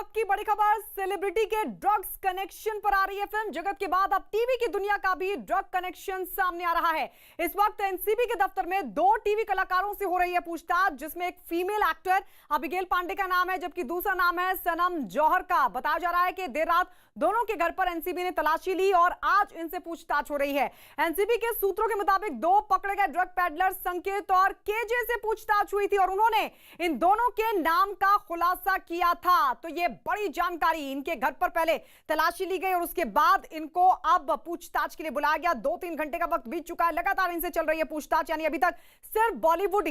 वक्त की बड़ी खबर, सेलिब्रिटी के ड्रग्स कनेक्शन पर आ रही है फिल्म। जगत के बाद अब टीवी की दुनिया का भी ड्रग कनेक्शन सामने आ रहा है। इस वक्त एनसीबी के दफ्तर में दो टीवी कलाकारों से हो रही है पूछताछ, जिसमें एक फीमेल एक्टर अबिगेल पांडे का नाम है, जबकि दूसरा नाम है सनम जौहर का। बताया जा रहा है कि देर रात दोनों के घर पर एनसीबी ने तलाशी ली और आज इनसे पूछताछ हो रही है। एनसीबी के सूत्रों के मुताबिक दो पकड़े गए ड्रग पैडलर संकेत और केजे से पूछताछ हुई थी और उन्होंने इन दोनों के नाम का खुलासा किया था। तो ये बड़ी जानकारी, इनके घर पर पहले तलाशी ली गई और उसके बाद इनको अब पूछताछ के लिए बुलाया गया। 2-3 घंटे का वक्त बीत चुका है, लगातार इनसे चल रही है पूछताछ। यानी अभी तक सिर्फ बॉलीवुड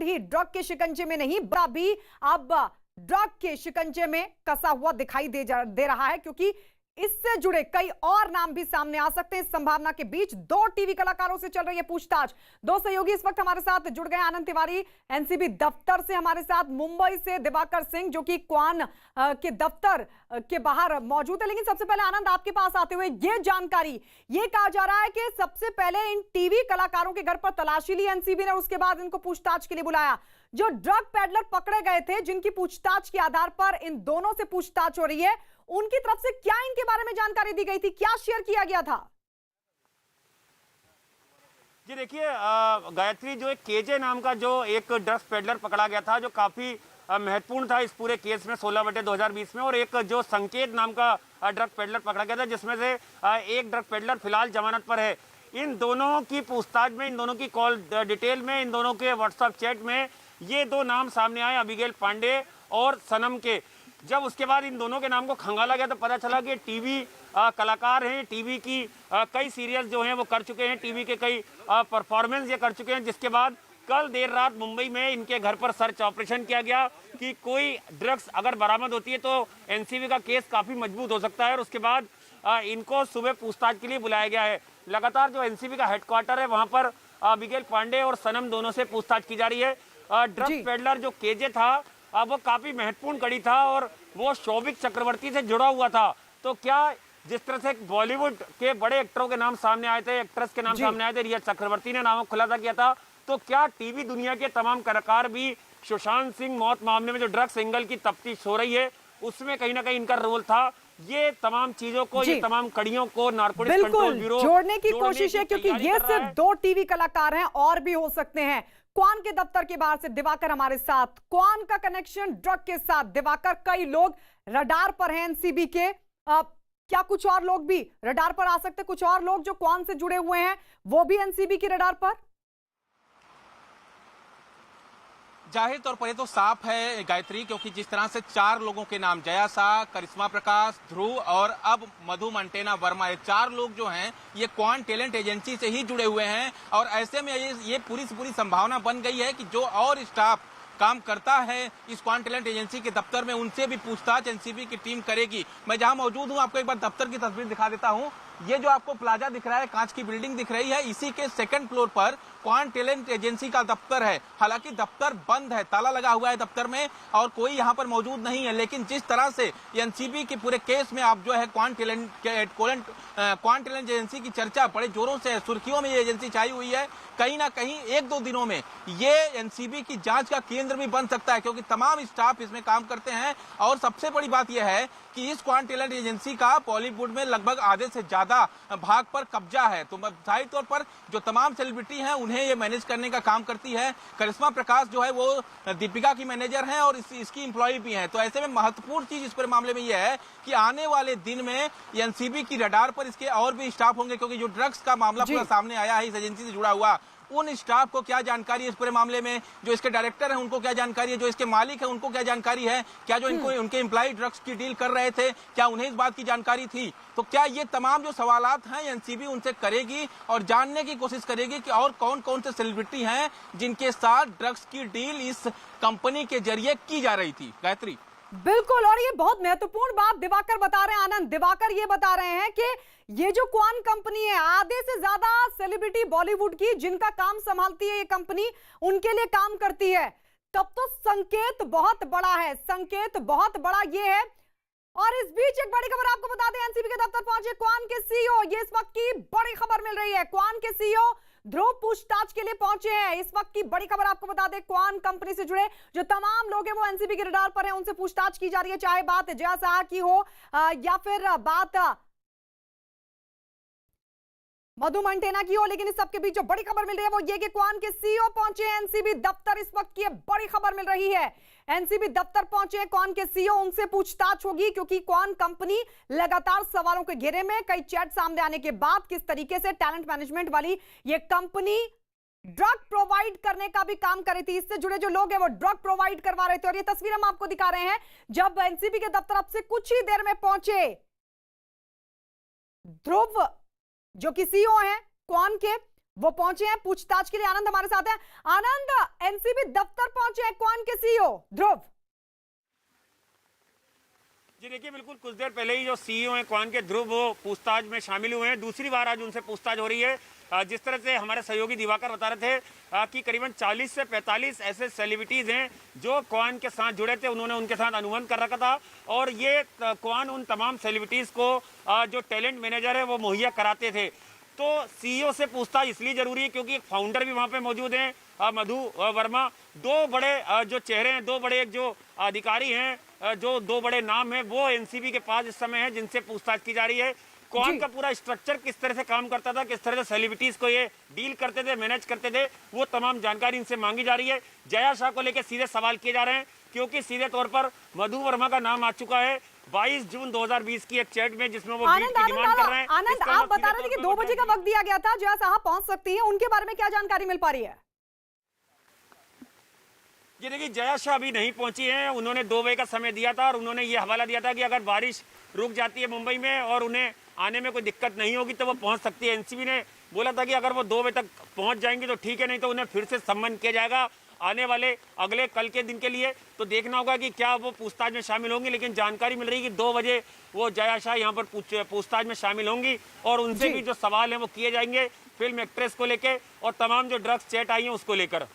ही ड्रग के शिकंजे में नहीं, अभी अब ड्रग के शिकंजे में कसा हुआ दिखाई दे रहा है, क्योंकि इससे जुड़े कई और नाम भी सामने आ सकते हैं। इस संभावना के बीच दो टीवी कलाकारों से चल रही है पूछताछ। दो सहयोगी इस वक्त हमारे साथ जुड़ गए। आनंद तिवारी एनसीबी दफ्तर से हमारे साथ, मुंबई से दिवाकर सिंह जो कि क्वान के दफ्तर के बाहर मौजूद है। लेकिन सबसे पहले आनंद, आपके पास आते हुए ये जानकारी, ये कहा जा रहा है कि सबसे पहले इन टीवी कलाकारों के घर पर तलाशी ली एनसीबी ने, उसके बाद इनको पूछताछ के लिए बुलाया। जो ड्रग पैडलर पकड़े गए थे, जिनकी पूछताछ के आधार पर इन दोनों से पूछताछ हो रही है, उनकी तरफ से क्या इनके बारे में जानकारी दी गई थी, क्या शेयर किया गया था? जी देखिए, गायत्री, जो एक केजे नाम का जो एक ड्रग्स पेडलर पकड़ा गया था, जो काफी महत्वपूर्ण था इस पूरे केस में 16/2020 में, और एक जो संकेत नाम का ड्रग पेडलर पकड़ा गया था, जिसमें से एक ड्रग पेडलर फिलहाल जमानत पर है। इन दोनों की पूछताछ में, इन दोनों की कॉल डिटेल में, इन दोनों के व्हाट्सएप चैट में ये दो नाम सामने आए, अबिगेल पांडे और सनम के। जब उसके बाद इन दोनों के नाम को खंगाला गया तो पता चला कि टीवी कलाकार हैं, टीवी की कई सीरियल जो हैं वो कर चुके हैं, टीवी के कई परफॉर्मेंस ये कर चुके हैं। जिसके बाद कल देर रात मुंबई में इनके घर पर सर्च ऑपरेशन किया गया कि कोई ड्रग्स अगर बरामद होती है तो एनसीबी का केस काफ़ी मजबूत हो सकता है, और उसके बाद इनको सुबह पूछताछ के लिए बुलाया गया है। लगातार जो एनसीबी का हेडक्वार्टर है वहाँ पर अबिगेल पांडे और सनम दोनों से पूछताछ की जा रही है। ड्रग्स पेडलर जो केजे था, अब वो काफी महत्वपूर्ण कड़ी था और वो शोभिक चक्रवर्ती से जुड़ा हुआ था। तो क्या जिस तरह से बॉलीवुड के बड़े एक्टरों के नाम सामने आए थे, एक्ट्रेस के नाम सामने आए थे, रिया चक्रवर्ती ने नाम खुलासा किया था, तो क्या टीवी दुनिया के तमाम कलाकार भी सुशांत सिंह मौत मामले में जो ड्रग्स एंगल की तफ्तीश हो रही है उसमें कहीं ना कहीं इनका रोल था? ये तमाम चीजों को, ये तमाम कड़ियों को नारकोटिक्स कंट्रोल ब्यूरो जोड़ने की कोशिश है, क्योंकि ये सिर्फ दो टीवी कलाकार हैं, और भी हो सकते हैं। क्वान के दफ्तर के बाहर से दिवाकर हमारे साथ, क्वान का कनेक्शन ड्रग के साथ। दिवाकर, कई लोग रडार पर हैं एनसीबी के, क्या कुछ और लोग भी रडार पर आ सकते, कुछ और लोग जो क्वान से जुड़े हुए हैं वो भी एनसीबी की रडार पर? जाहिर तौर पर ये तो साफ है गायत्री, क्योंकि जिस तरह से 4 लोगों के नाम, जया शाह, करिश्मा प्रकाश, ध्रुव और अब मधु मंटेना वर्मा, ये 4 लोग जो हैं ये क्वान टैलेंट एजेंसी से ही जुड़े हुए हैं। और ऐसे में ये पूरी से पूरी संभावना बन गई है कि जो और स्टाफ काम करता है इस क्वान टैलेंट एजेंसी के दफ्तर में, उनसे भी पूछताछ एनसीबी की टीम करेगी। मैं जहां मौजूद हूं आपको एक बार दफ्तर की तस्वीर दिखा देता हूं। ये जो आपको प्लाजा दिख रहा है, कांच की बिल्डिंग दिख रही है, इसी के 2nd फ्लोर पर क्वान टैलेंट एजेंसी का दफ्तर है। हालांकि दफ्तर बंद है, ताला लगा हुआ है दफ्तर में और कोई यहाँ पर मौजूद नहीं है। लेकिन जिस तरह से एनसीबी के पूरे केस में आप जो है क्वान टैलेंट एजेंसी की चर्चा बड़े जोरों से, सुर्खियों में ये एजेंसी छाई हुई है, कहीं ना कहीं 1-2 दिनों में ये एनसीबी की जांच का केंद्र भी बन सकता है, क्योंकि तमाम स्टाफ इसमें काम करते हैं। और सबसे बड़ी बात यह है कि इस क्वान टैलेंट एजेंसी का बॉलीवुड में लगभग आधे से ज्यादा भाग पर कब्जा है। तो जाहिर तौर पर जो तमाम सेलिब्रिटी हैं उन्हें ये मैनेज करने का काम करती है। करिश्मा प्रकाश जो है वो दीपिका की मैनेजर हैं और इसकी एम्प्लॉय भी हैं। तो ऐसे में महत्वपूर्ण चीज इस पूरे मामले में यह है कि आने वाले दिन में एनसीबी की रडार पर इसके और भी स्टाफ होंगे, क्योंकि जो ड्रग्स का मामला पूरा सामने आया है इस एजेंसी से जुड़ा हुआ, उन स्टाफ को क्या जानकारी है इस पूरे मामले में, जो इसके डायरेक्टर हैं उनको क्या जानकारी है, जो इसके मालिक हैं उनको क्या जानकारी है, क्या जो इनको उनके एम्प्लॉय ड्रग्स की डील कर रहे थे क्या उन्हें इस बात की जानकारी थी? तो क्या ये तमाम जो सवालात हैं एनसीबी उनसे करेगी और जानने की कोशिश करेगी कि और कौन कौन से सेलिब्रिटी हैं जिनके साथ ड्रग्स की डील इस कंपनी के जरिए की जा रही थी। गायत्री, बिल्कुल, और ये बहुत महत्वपूर्ण बात दिवाकर बता रहे हैं। आनंद, दिवाकर ये बता रहे हैं कि ये जो क्वान कंपनी है, आधे से ज्यादा सेलिब्रिटी बॉलीवुड की जिनका काम संभालती है ये कंपनी, उनके लिए काम करती है। तब तो संकेत बहुत बड़ा है, संकेत बहुत बड़ा ये है। और इस बीच एक बड़ी खबर आपको बता दें, एनसीबी के दफ्तर पहुंचे क्वान के सीईओ। ये इस वक्त की बड़ी खबर मिल रही है। क्वान के सीईओ ध्रुव पूछताछ के लिए पहुंचे हैं। इस वक्त की बड़ी खबर आपको बता दें, क्वान कंपनी से जुड़े जो तमाम लोग हैं वो एनसीबी के रडार पर हैं, उनसे पूछताछ की जा रही है, चाहे बात जया साहा की हो या फिर बात मधु मंटेना की हो। लेकिन इस सबके बीच जो बड़ी खबर मिल रही है वो ये कि क्वान के सीईओ पहुंचे हैं एनसीबी दफ्तर। इस वक्त की बड़ी खबर मिल रही है, एनसीबी दफ्तर पहुंचे हैं क्वान के सीईओ, उनसे पूछताछ होगी क्योंकि क्वान कंपनी लगातार सवालों के घेरे में। कई चैट सामने आने के बाद किस तरीके से टैलेंट मैनेजमेंट वाली ये कंपनी ड्रग प्रोवाइड करने का भी काम कर रही थी, इससे जुड़े जो लोग हैं वो ड्रग प्रोवाइड करवा रहे थे। और ये तस्वीर हम आपको दिखा रहे हैं जब एनसीबी के दफ्तर अब से कुछ ही देर में पहुंचे ध्रुव जो कि सीईओ हैं क्वान के, वो पहुंचे हैं पूछताछ के लिए। आनंद हमारे साथ है। आनंद, एनसीबी दफ्तर पहुंचे हैं क्वान के सीईओ ध्रुव। जी देखिए, बिल्कुल कुछ देर पहले ही जो सीईओ हैं क्वान के ध्रुव वो पूछताछ में शामिल हुए हैं। दूसरी बार आज उनसे पूछताछ हो रही है। जिस तरह से हमारे सहयोगी दिवाकर बता रहे थे कि करीबन 40 से 45 ऐसे सेलिब्रिटीज हैं जो क्वान के साथ जुड़े थे, उन्होंने उनके साथ अनुबंध कर रखा था। और ये क्वान उन तमाम सेलिब्रिटीज को जो टैलेंट मैनेजर है वो मुहैया कराते थे। तो सीईओ से पूछताछ इसलिए जरूरी है क्योंकि फाउंडर भी वहाँ पे मौजूद हैं, मधु वर्मा। दो बड़े जो चेहरे हैं, दो बड़े जो अधिकारी हैं, जो दो बड़े नाम हैं, वो एनसीबी के पास इस समय है जिनसे पूछताछ की जा रही है। क्वान का पूरा स्ट्रक्चर किस तरह से काम करता था, किस तरह से सेलिब्रिटीज को ये डील करते थे, मैनेज करते थे, वो तमाम जानकारी इनसे मांगी जा रही है। जया शाह को लेकर सीधे सवाल किए जा रहे हैं क्योंकि सीधे तौर पर मधु वर्मा का नाम आ चुका है 22 जून 2020 की एक चैट में जिसमें वो बीट की डिमांड कर रहे हैं। आनंद, आप बता रहे थे कि 2 बजे का वक्त दिया गया था, जया साहब पहुंच सकती है, उनके बारे में क्या जानकारी मिल पा रही है? ये देखिए, जया शाह अभी नहीं पहुंची हैं। उन्होंने 2 बजे का समय दिया था और उन्होंने ये हवाला दिया था कि अगर बारिश रुक जाती है मुंबई में और उन्हें आने में कोई दिक्कत नहीं होगी तो वो पहुंच सकती है। एनसीबी ने बोला था कि अगर वो 2 बजे तक पहुंच जाएंगी तो ठीक है, नहीं तो उन्हें फिर से सम्मन किया जाएगा आने वाले अगले कल के दिन के लिए। तो देखना होगा कि क्या वो पूछताछ में शामिल होंगी। लेकिन जानकारी मिल रही है कि 2 बजे वो जया शाह यहाँ पर पूछताछ में शामिल होंगी और उनसे भी जो सवाल हैं वो किए जाएंगे फिल्म एक्ट्रेस को लेकर और तमाम जो ड्रग्स चैट आई हैं उसको लेकर।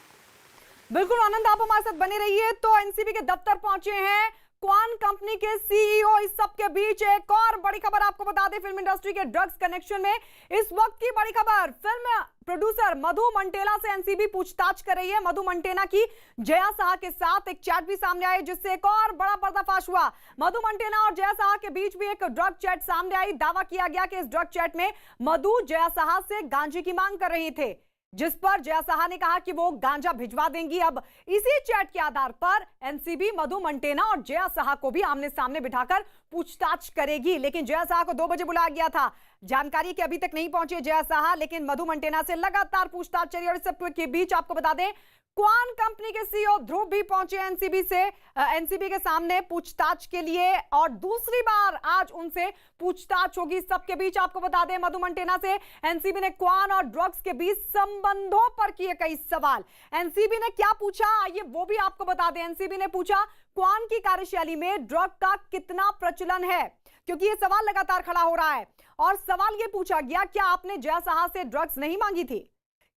बिल्कुल आनंद, आप हमारे साथ बने रहिए। तो एनसीबी के दफ्तर पहुंचे हैं क्वान कंपनी के सीईओ। इस सब के बीच एक और बड़ी खबर आपको बता दें, फिल्म इंडस्ट्री के ड्रग्स कनेक्शन में इस वक्त की बड़ी खबर, फिल्म प्रोड्यूसर मधु मंटेना से एनसीबी पूछताछ कर रही है। मधु मंटेना की जया साहा के साथ एक चैट भी सामने आई जिससे एक और बड़ा पर्दाफाश हुआ। मधु मंटेना और जया साहा के बीच भी एक ड्रग चैट सामने आई। दावा किया गया कि इस ड्रग चैट में मधु जया साहा से गांजे की मांग कर रही थे, जिस पर जया साहा ने कहा कि वो गांजा भिजवा देंगी। अब इसी चैट के आधार पर एनसीबी मधु मंटेना और जया साहा को भी आमने सामने बिठाकर पूछताछ करेगी। लेकिन जया साहा को 2 बजे बुलाया गया था। जानकारी कि अभी तक नहीं पहुंची जया साहा, लेकिन मधु मंटेना से लगातार पूछताछ चली। और इस सब के बीच आपको बता दें क्वान कंपनी के सीईओ ध्रुव भी पहुंचे एनसीबी के सामने पूछताछ के लिए और दूसरी बार आज उनसे पूछताछ होगी। सबके बीच आपको बता दें मधु मंटेना से एनसीबी ने क्वान और ड्रग्स के बीच संबंधों पर किए कई सवाल। एनसीबी ने क्या पूछा आइए वो भी आपको बता दें। एनसीबी ने पूछा क्वान की कार्यशैली में ड्रग का कितना प्रचलन है, क्योंकि यह सवाल लगातार खड़ा हो रहा है। और सवाल यह पूछा गया क्या आपने जया साहा से ड्रग्स नहीं मांगी थी,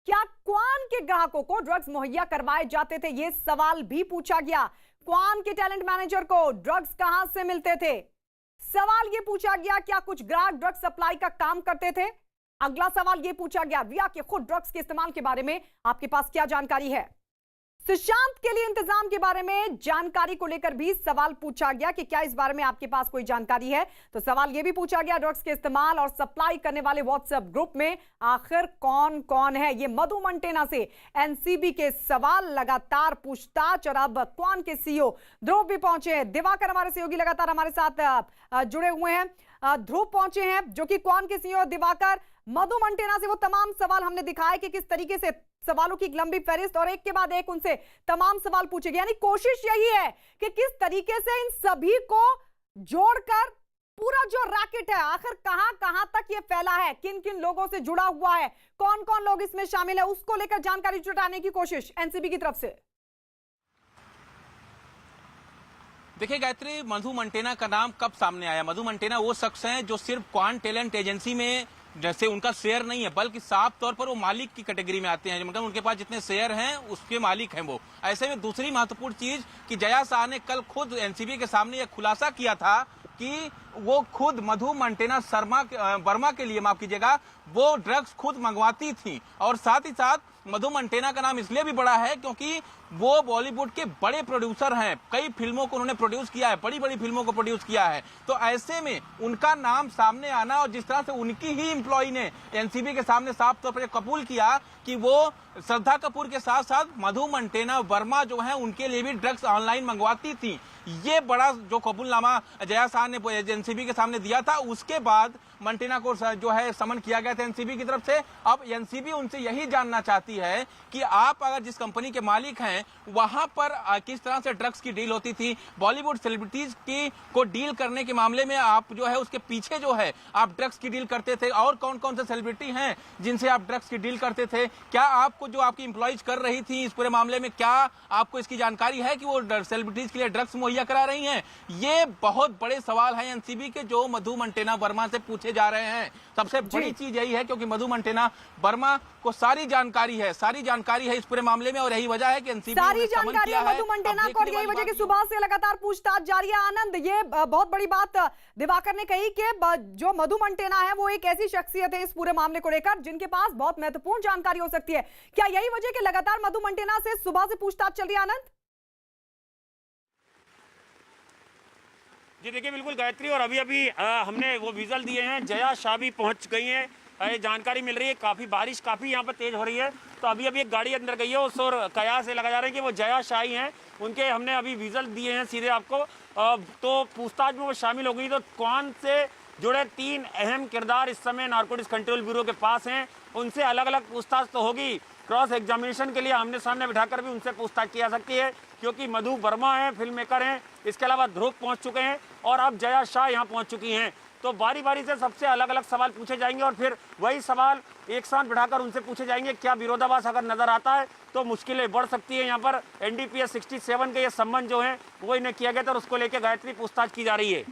क्या क्वान के ग्राहकों को ड्रग्स मुहैया करवाए जाते थे, यह सवाल भी पूछा गया। क्वान के टैलेंट मैनेजर को ड्रग्स कहां से मिलते थे, सवाल यह पूछा गया। क्या कुछ ग्राहक ड्रग्स सप्लाई का काम करते थे, अगला सवाल यह पूछा गया। रिया के खुद ड्रग्स के इस्तेमाल के बारे में आपके पास क्या जानकारी है, सुशांत के लिए इंतजाम के बारे में जानकारी को लेकर भी सवाल पूछा गया कि क्या इस बारे में आपके पास कोई जानकारी है। तो सवाल यह भी पूछा गया ड्रग्स के इस्तेमाल और सप्लाई करने वाले व्हाट्सएप ग्रुप में आखिर कौन कौन है। ये मधु मंटेना से एनसीबी के सवाल, लगातार पूछताछ। और अब क्वान के सीईओ ध्रुव भी पहुंचे हैं। दिवाकर हमारे सहयोगी लगातार हमारे साथ जुड़े हुए हैं। ध्रुव पहुंचे हैं जो कि क्वान के सीईओ। दिवाकर, मधु मंटेना से वो तमाम सवाल हमने दिखाए कि किस तरीके से सवालों की एक लंबी फहरिस्त और एक के बाद एक उनसे तमाम सवाल पूछे गए। यानी कोशिश यही है कि किस तरीके से इन सभी को जोड़कर पूरा जो रैकेट है आखिर कहां तक ये फैला है, किन किन लोगों से जुड़ा हुआ है, कौन कौन लोग इसमें शामिल है, उसको लेकर जानकारी जुटाने की कोशिश एनसीबी की तरफ से। देखिए गायत्री, मधु मंटेना का नाम कब सामने आया? मधु मंटेना वो शख्स हैं जो सिर्फ क्वान टैलेंट एजेंसी में जैसे उनका शेयर नहीं है, बल्कि साफ तौर पर वो मालिक की कैटेगरी में आते हैं। मतलब उनके पास जितने शेयर हैं उसके मालिक हैं वो। ऐसे में दूसरी महत्वपूर्ण चीज कि जया शाह ने कल खुद एनसीबी के सामने यह खुलासा किया था कि वो खुद मधु मंटेना वर्मा के लिए, माफ कीजिएगा, वो ड्रग्स खुद मंगवाती थी। और साथ ही साथ मधु मंटेना का नाम इसलिए भी बड़ा है क्योंकि वो बॉलीवुड के बड़े प्रोड्यूसर हैं, कई फिल्मों को उन्होंने प्रोड्यूस किया है, बड़ी बड़ी फिल्मों को प्रोड्यूस किया है। तो ऐसे में उनका नाम सामने आना और जिस तरह से उनकी ही एम्प्लॉय ने एनसीबी के सामने साफ तौर पर कबूल किया कि वो श्रद्धा कपूर के साथ साथ मधु मंटेना वर्मा जो है उनके लिए भी ड्रग्स ऑनलाइन मंगवाती थी, ये बड़ा जो कबूलनामा जया शाह ने एनसीबी के सामने दिया था, उसके बाद मंटेना को जो है समन किया गया था एनसीबी की तरफ से। अब एनसीबी उनसे यही जानना चाहती है कि आप अगर जिस कंपनी के मालिक हैं वहां पर किस तरह से ड्रग्स की डील होती थी, बॉलीवुड सेलिब्रिटीज की को डील करने के मामले में आप जो है उसके पीछे जो है आप ड्रग्स की डील करते थे, और कौन कौन से सेलिब्रिटी हैं जिनसे आप ड्रग्स की डील करते थे, क्या आपको जो आपकी इंप्लॉइज कर रही थी इस पूरे मामले में, क्या आपको इसकी जानकारी है कि वो सेलिब्रिटीज के लिए ड्रग्स मुहैया करा रही हैं? ये बहुत बड़े सवाल हैं एनसीबी के जो मधु मंटेना वर्मा से पूछे जा रहे हैं। सबसे बड़ी चीज यही है क्योंकि मधु मंटेना वर्मा को सारी जानकारी है इस पूरे मामले में, और यही वजह है कि एनसीबी सारी जानकारी है मधु मंटेना को, और यही वजह की सुबह से लगातार पूछताछ जारी है। आनंद, ये बहुत बड़ी बात दिवाकर ने कही कि जो मधु मंटेना है वो एक ऐसी शख्सियत है इस पूरे मामले को लेकर जिनके पास बहुत महत्वपूर्ण जानकारी हो सकती है। क्या यही वजह कि लगातार मधु मंटेना से सुबह से पूछताछ चल रही है? आनंद जी देखिए, बिल्कुल गायत्री, और अभी अभी हमने वो विजुअल दिए हैं, जया शाह भी पहुंच गई हैं। ये जानकारी मिल रही है, काफ़ी बारिश काफ़ी यहाँ पर तेज हो रही है, तो अभी अभी एक गाड़ी अंदर गई है उस, और कयास से लगा जा रहा है कि वो जया शाह ही हैं। उनके हमने अभी विजुअल दिए हैं सीधे आपको, तो पूछताछ में वो शामिल हो गई। तो कौन से जुड़े 3 अहम किरदार इस समय नारकोटिक्स कंट्रोल ब्यूरो के पास हैं, उनसे अलग अलग पूछताछ तो होगी। क्रॉस एग्जामिनेशन के लिए आमने सामने बिठाकर भी उनसे पूछताछ की जा सकती है, क्योंकि मधु वर्मा हैं, फिल्म मेकर हैं, इसके अलावा ध्रुव पहुंच चुके हैं और अब जया शाह यहाँ पहुंच चुकी हैं। तो बारी बारी से सबसे अलग अलग सवाल पूछे जाएंगे और फिर वही सवाल एक साथ बिठाकर उनसे पूछे जाएंगे। क्या विरोधाभास अगर नजर आता है तो मुश्किलें बढ़ सकती है। यहाँ पर एनडीपीएस 67 के ये संबंध जो है वो इन्हें किया गया था और उसको लेकर गायत्री पूछताछ की जा रही है।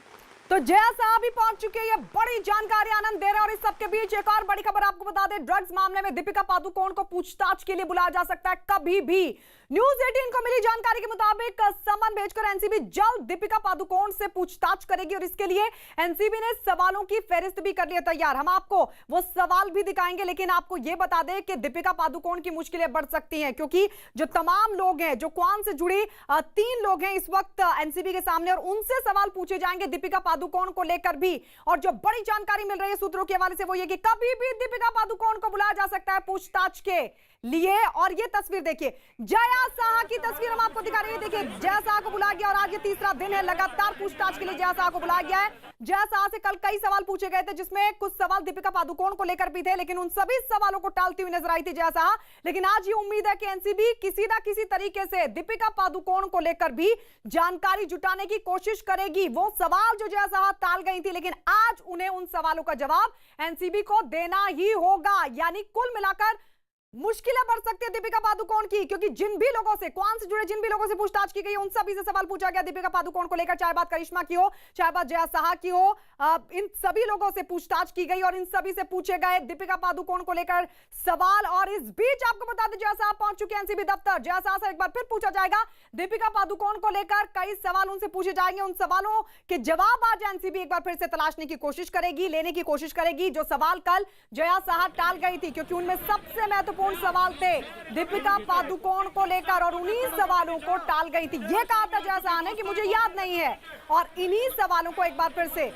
तो जया साहब भी पहुंच चुके हैं, ये बड़ी जानकारी आनंद दे रहे हैं। और इस सबके बीच एक और बड़ी खबर आपको बता दें, ड्रग्स मामले में दीपिका पादुकोण को पूछताछ के लिए बुलाया जा सकता है कभी भी। न्यूज 18 को मिली जानकारी के मुताबिक समन भेजकर एनसीबी जल्द दीपिका पादुकोण से पूछताछ करेगी, और इसके लिए एनसीबी ने सवालों की फेहरिस्त भी कर ली है तैयार। हम आपको वो सवाल भी दिखाएंगे, लेकिन आपको ये बता दें कि दीपिका पादुकोण की मुश्किलें बढ़ सकती हैं, क्योंकि जो तमाम लोग हैं, जो क्वान से जुड़े 3 लोग हैं इस वक्त एनसीबी के सामने, और उनसे सवाल पूछे जाएंगे दीपिका पादुकोण को लेकर भी। और जो बड़ी जानकारी मिल रही है सूत्रों के हवाले से वो ये कि कभी भी दीपिका पादुकोण को बुलाया जा सकता है पूछताछ के लिए। और ये तस्वीर देखिए, जया शाह की तस्वीर हम आपको दिखा रहे हैं। देखिए, जया शाह को बुलाया गया और आज ये तीसरा दिन है लगातार पूछताछ के लिए जया शाह को बुलाया गया है। जया शाह से कल कई सवाल पूछे गए थे, जिसमें कुछ सवाल दीपिका पादुकोण को लेकर भी थे, लेकिन उन सभी सवालों को टालती हुई नजर आई थी जया शाह। लेकिन आज ये उम्मीद है कि एनसीबी किसी ना किसी तरीके से दीपिका पादुकोण को लेकर भी जानकारी जुटाने की कोशिश करेगी। वो सवाल जो जया शाह टाल गई थी, लेकिन आज उन्हें उन सवालों का जवाब एनसीबी को देना ही होगा। यानी कुल मिलाकर मुश्किलें बढ़ सकती है दीपिका पादुकोण की, क्योंकि जिन भी लोगों से, क्वान से जुड़े जिन भी लोगों से पूछताछ की गई उन सभी से सवाल पूछा गया दीपिका पादुकोण को लेकर, चाहे बात करिश्मा की हो, चाहे बात जया शाह की हो। इन सभी लोगों से पूछताछ की गई और इन सभी से पूछे गए दीपिका पादुकोण को लेकर सवाल। और इस बीच आपको बता दें, जया शाह पहुंच चुके हैं एनसीबी दफ्तर। जया शाह से एक बार फिर पूछा जाएगा दीपिका पादुकोण को लेकर, कई सवाल उनसे पूछे जाएंगे। उन सवालों के जवाब आज एनसीबी एक बार फिर से तलाशने की कोशिश करेगी, लेने की कोशिश करेगी, जो सवाल कल जया शाह टाल गई थी, क्योंकि उनमें सबसे महत्वपूर्ण सवाल थे दीपिका पादुकोण को लेकर, और उन्हीं सवालों को टाल गई थी। ये कहा था जया शाह ने कि मुझे याद नहीं है, और इन्हीं सवालों को एक बार फिर से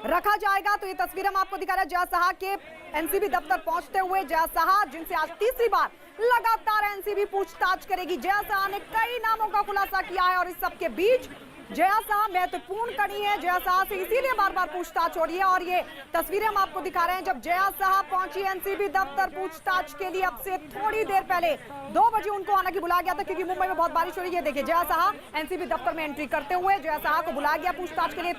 रखा जाएगा। तो ये तस्वीर हम आपको दिखा रहे हैं जया शाह के एनसीबी दफ्तर पहुंचते हुए। जया शाह, जिनसे आज तीसरी बार लगातार एनसीबी पूछताछ करेगी। जया शाह ने कई नामों का खुलासा किया है, और इस सबके बीच जया शाह महत्वपूर्ण कड़ी है। जया शाह से इसीलिए बार बार पूछताछ हो रही है। और ये तस्वीरें हम आपको दिखा रहे हैं जब जया शाह पहुंची एनसीबी दफ्तर पूछताछ के लिए। अब से थोड़ी देर पहले 2 बजे उनको हालांकि बुलाया गया था, क्योंकि मुंबई में बहुत बारिश हो रही है। देखिए, जया शाह एनसीबी दफ्तर में एंट्री करते हुए जया शाह को बुलाया गया पूछताछ के लिए।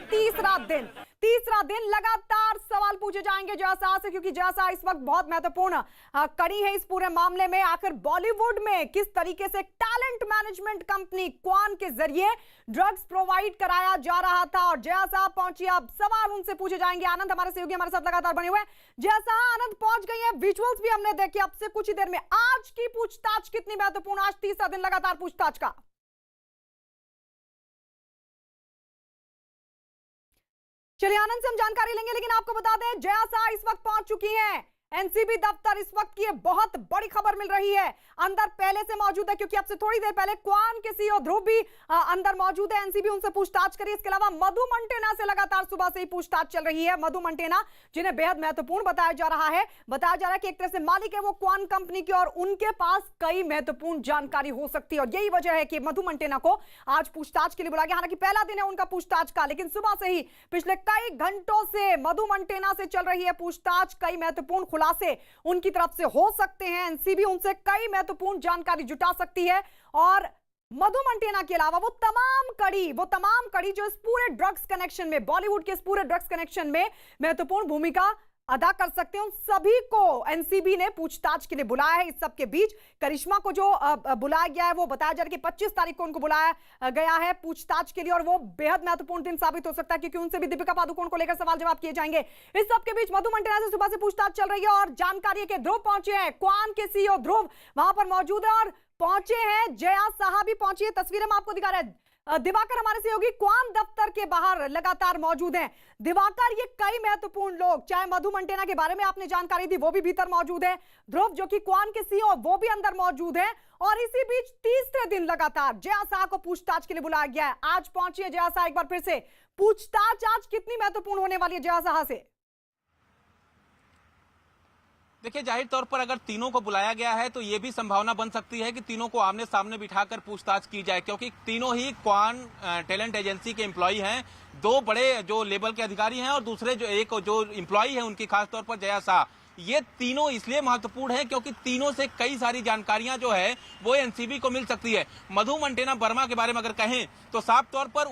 तीसरा दिन लगातार सवाल पूछे जाएंगे जया शाह से, क्योंकि जया शाह इस वक्त बहुत महत्वपूर्ण कड़ी है इस पूरे मामले में। आखिर बॉलीवुड में किस तरीके से टैलेंट मैनेजमेंट कंपनी क्वान के जरिए ड्रग्स प्रोवाइड कराया जा रहा था, और जया शाह पहुंची। अब सवाल उनसे पूछे जाएंगे। आनंद हमारे सहयोगी हमारे साथ लगातार बने हुए हैं। जया शाह, आनंद पहुंच गई है, विजुअल्स भी हमने देखे अब से कुछ ही देर में। आज की पूछताछ कितनी महत्वपूर्ण, आज तीसरा दिन लगातार पूछताछ का? चलिए आनंद से हम जानकारी लेंगे, लेकिन आपको बता दें जया शाह इस वक्त पहुंच चुकी हैं एनसीबी दफ्तर। इस वक्त की ये बहुत बड़ी खबर मिल रही है, अंदर पहले से मौजूद है, क्योंकि अब से थोड़ी देर पहले क्वान के सीईओ ध्रुव भी अंदर मौजूद है। एनसीबी उनसे पूछताछ करी। इसके अलावा मधु मंटेना से लगातार सुबह से ही पूछताछ चल रही है। मधु मंटेना जिन्हें बेहद महत्वपूर्ण बताया जा रहा है कि एक तरह से मालिक है वो क्वान कंपनी की, और उनके पास कई महत्वपूर्ण जानकारी हो सकती है, और यही वजह है कि मधु मंटेना को आज पूछताछ के लिए बुलाया गया। हालांकि पहला दिन है उनका पूछताछ का, लेकिन सुबह से ही पिछले कई घंटों से मधु मंटेना से चल रही है पूछताछ। कई महत्वपूर्ण खुलासे उनकी तरफ से हो सकते हैं, एनसीबी उनसे कई महत्वपूर्ण जानकारी जुटा सकती है। और मधु मंटेना के अलावा वो तमाम कड़ी जो इस पूरे ड्रग्स कनेक्शन में, बॉलीवुड के इस पूरे ड्रग्स कनेक्शन में महत्वपूर्ण भूमिका अदा कर सकते हैं, उन सभी को एनसीबी ने पूछताछ के लिए बुलाया है। इस सब के बीच करिश्मा को जो बुलाया गया है, वो बताया जा रहा है कि 25 तारीख को उनको बुलाया गया है पूछताछ के लिए, और वो बेहद महत्वपूर्ण दिन साबित हो सकता है, क्योंकि उनसे भी दीपिका पादुकोण को लेकर सवाल जवाब किए जाएंगे। इस सब के बीच मधु मंटेना से सुबह से पूछताछ चल रही है, और जानकारी के ध्रुव पहुंचे हैं, क्वान के सीईओ ध्रुव वहां पर मौजूद है, और पहुंचे हैं जया शाह भी पहुंची है। तस्वीरें हम आपको दिखा रहे हैं। दिवाकर हमारे सहयोगी क्वान दफ्तर के बाहर लगातार मौजूद हैं। दिवाकर, ये कई महत्वपूर्ण लोग, चाहे मधु मंटेना के बारे में आपने जानकारी दी, वो भी भीतर मौजूद है। ध्रुव जो कि क्वान के सीईओ, वो भी अंदर मौजूद है। और इसी बीच तीसरे दिन लगातार जया शाह को पूछताछ के लिए बुलाया गया है। आज पहुंची है जया शाह एक बार फिर से। पूछताछ आज कितनी महत्वपूर्ण होने वाली है जया शाह से? देखिए, जाहिर तौर पर अगर तीनों को बुलाया गया है तो ये भी संभावना बन सकती है कि तीनों को आमने सामने बिठाकर पूछताछ की जाए, क्योंकि तीनों ही क्वान टैलेंट एजेंसी के एम्प्लॉय हैं। दो बड़े जो लेवल के अधिकारी हैं और दूसरे जो एक जो एम्प्लॉय है उनकी खासतौर पर जया शाह। ये तीनों इसलिए महत्वपूर्ण है क्योंकि तीनों से कई सारी जानकारियां जो है वो एनसीबी को मिल सकती है। मधु मंटेना वर्मा के बारे में अगर कहें तो साफ तौर पर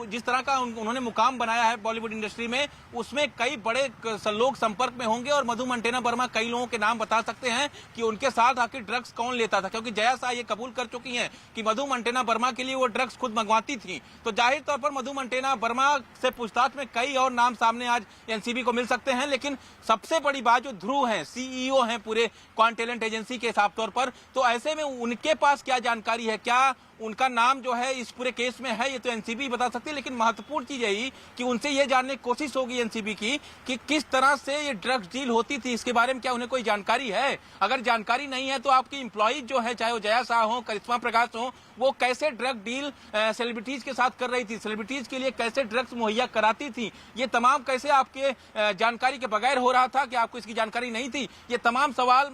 जिस तरह का उन्होंने मुकाम बनाया है बॉलीवुड इंडस्ट्री में, उसमें कई बड़े लोग संपर्क में होंगे, और मधु मंटेना वर्मा कई लोगों के नाम बता सकते हैं कि उनके साथ आखिर ड्रग्स कौन लेता था, क्योंकि जया शाह ये कबूल कर चुकी हैं कि मधु मंटेना वर्मा के लिए वो ड्रग्स खुद मंगवाती थी। तो जाहिर तौर पर मधु मंटेना वर्मा से पूछताछ में कई और नाम सामने आज एनसीबी को मिल सकते हैं। लेकिन सबसे बड़ी बात, जो ध्रुव हैं, सीईओ हैं पूरे क्वान टैलेंट एजेंसी के साफ तौर पर, तो ऐसे में उनके पास क्या जानकारी है, क्या उनका नाम जो है इस पूरे केस में है, ये तो एनसीबी बता सकती है। लेकिन महत्वपूर्ण चीज यही कि उनसे ये जानने की कोशिश होगी एनसीबी की कि किस तरह से ये ड्रग्स डील होती थी, इसके बारे में क्या उन्हें कोई जानकारी है। अगर जानकारी नहीं है तो आपकी इंप्लॉय जो है, चाहे वो जया शाह हो, करिश्मा प्रकाश हो, वो कैसे ड्रग डील सेलिब्रिटीज के साथ कर रही थी, सेलिब्रिटीज के लिए कैसे ड्रग्स मुहैया कराती थी, ये तमाम कैसे आपके जानकारी के बगैर हो रहा था कि आपको इसकी जानकारी नहीं थी। ये तमाम सवाल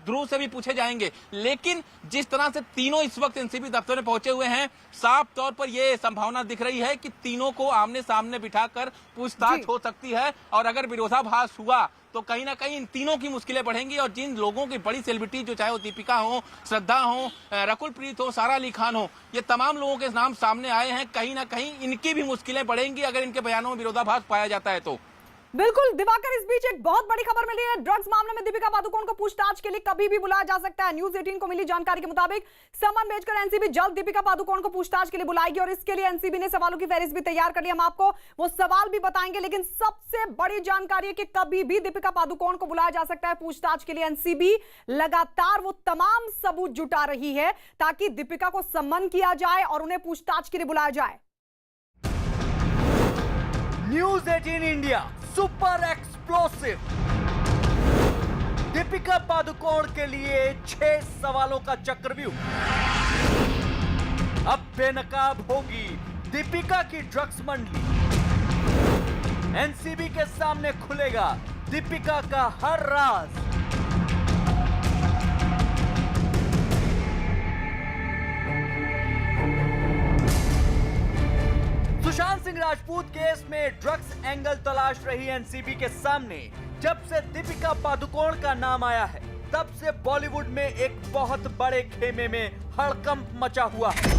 ध्रुव से भी पूछे जाएंगे। लेकिन जिस तरह से तीनों इस वक्त एनसीबी दफ्तर में पहुंचे हुए हैं, साफ तौर पर यह संभावना दिख रही है कि तीनों को आमने सामने बिठाकर पूछताछ हो सकती है। और अगर विरोधाभास हुआ तो कहीं ना कहीं इन तीनों की मुश्किलें बढ़ेंगी, और जिन लोगों की बड़ी सेलिब्रिटी, जो चाहे वो दीपिका हो, श्रद्धा हो, रकुल प्रीत हो, सारा अली खान हो, ये तमाम लोगों के नाम सामने आए हैं, कहीं ना कहीं इनकी भी मुश्किलें बढ़ेंगी अगर इनके बयानों में विरोधाभास पाया जाता है तो। बिल्कुल दिवाकर, इस बीच एक बहुत बड़ी खबर मिली है। ड्रग्स मामले में दीपिका पादुकोण को पूछताछ के लिए कभी भी बुलाया जा सकता है। न्यूज़ 18 को मिली जानकारी के मुताबिक समन भेजकर एनसीबी जल्द दीपिका पादुकोण को पूछताछ के लिए बुलाएगी, और इसके लिए एनसीबी ने सवालों की फहरिस्त भी तैयार कर ली। हम आपको वो सवाल भी बताएंगे, लेकिन सबसे बड़ी जानकारी है कि कभी भी दीपिका पादुकोण को बुलाया जा सकता है पूछताछ के लिए। एनसीबी लगातार वो तमाम सबूत जुटा रही है ताकि दीपिका को सम्मन किया जाए और उन्हें पूछताछ के लिए बुलाया जाए। News 18 India super explosive. Deepika Padukone के लिए 6 सवालों का चक्रव्यूह। अब बेनकाब होगी दीपिका की ड्रग्स मंडली। एनसीबी के सामने खुलेगा दीपिका का हर राज। सुशांत सिंह राजपूत केस में ड्रग्स एंगल तलाश रही एनसीबी के सामने जब से दीपिका पादुकोण का नाम आया है, तब से बॉलीवुड में एक बहुत बड़े खेमे में हड़कंप मचा हुआ है।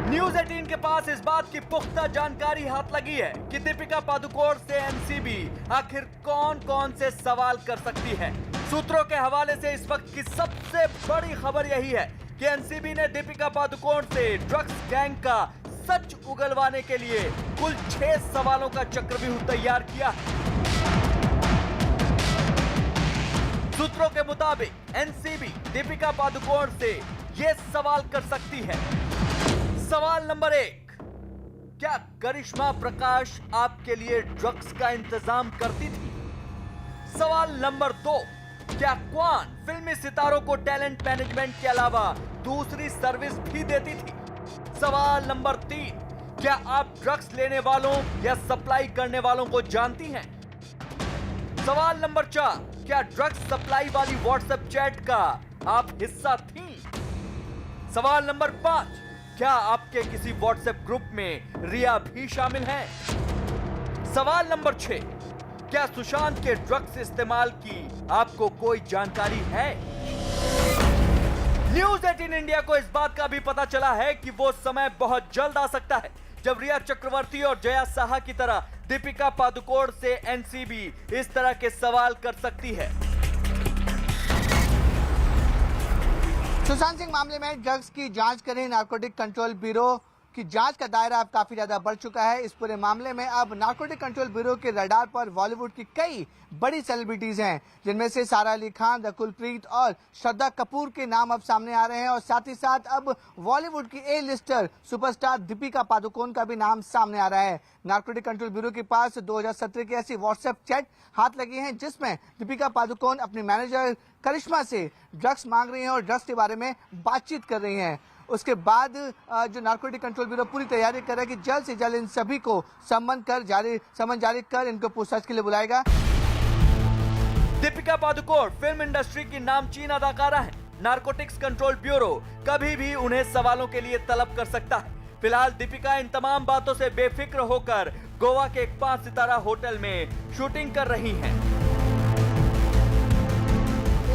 न्यूज़ 18 के पास इस बात की पुख्ता जानकारी हाथ लगी है कि दीपिका पादुकोण से एनसीबी आखिर कौन कौन से सवाल कर सकती है। सूत्रों के हवाले से इस वक्त की सबसे बड़ी खबर यही है कि एनसीबी ने दीपिका पादुकोण से ड्रग्स गैंग का सच उगलवाने के लिए कुल 6 सवालों का चक्रव्यूह तैयार किया है। सूत्रों के मुताबिक एनसीबी दीपिका पादुकोण से यह सवाल कर सकती है। सवाल नंबर 1, क्या करिश्मा प्रकाश आपके लिए ड्रग्स का इंतजाम करती थी? सवाल नंबर 2, क्या क्वान फिल्मी सितारों को टैलेंट मैनेजमेंट के अलावा दूसरी सर्विस भी देती थी? सवाल नंबर 3, क्या आप ड्रग्स लेने वालों या सप्लाई करने वालों को जानती हैं? सवाल नंबर 4, क्या ड्रग्स सप्लाई वाली व्हाट्सएप चैट का आप हिस्सा थी? सवाल नंबर 5, क्या आपके किसी व्हाट्सएप ग्रुप में रिया भी शामिल है? सवाल नंबर 6, क्या सुशांत के ड्रग्स इस्तेमाल की आपको कोई जानकारी है? न्यूज़ 18 इंडिया को इस बात का भी पता चला है कि वो समय बहुत जल्द आ सकता है जब रिया चक्रवर्ती और जया साहा की तरह दीपिका पादुकोण से एनसीबी इस तरह के सवाल कर सकती है। सुशांत सिंह मामले में ड्रग्स की जांच कर रही नारकोटिक कंट्रोल ब्यूरो की जांच का दायरा अब काफी ज्यादा बढ़ चुका है। इस पूरे मामले में अब नारकोटिक कंट्रोल ब्यूरो के रडार पर बॉलीवुड की कई बड़ी सेलिब्रिटीज हैं, जिनमें से सारा अली खान, रकुल प्रीत और श्रद्धा कपूर के नाम अब सामने आ रहे हैं और साथ ही साथ अब बॉलीवुड की ए लिस्टर सुपरस्टार दीपिका पादुकोण का भी नाम सामने आ रहा है। नारकोटिक कंट्रोल ब्यूरो के पास 2017 की ऐसी व्हाट्सएप चैट हाथ लगी है जिसमें दीपिका पादुकोण अपनी मैनेजर करिश्मा से ड्रग्स मांग रही हैं और ड्रग्स के बारे में बातचीत कर रही हैं। उसके बाद जो नारकोटिक कंट्रोल ब्यूरो पूरी तैयारी कर रहा है कि जल्द से जल्द इन सभी को समन जारी कर इनको पूछताछ के लिए बुलाएगा। दीपिका पादुकोण फिल्म इंडस्ट्री की नामचीन अदाकारा है। नारकोटिक्स कंट्रोल ब्यूरो कभी भी उन्हें सवालों के लिए तलब कर सकता है। फिलहाल दीपिका इन तमाम बातों से बेफिक्र होकर गोवा के एक 5 सितारा होटल में शूटिंग कर रही हैं।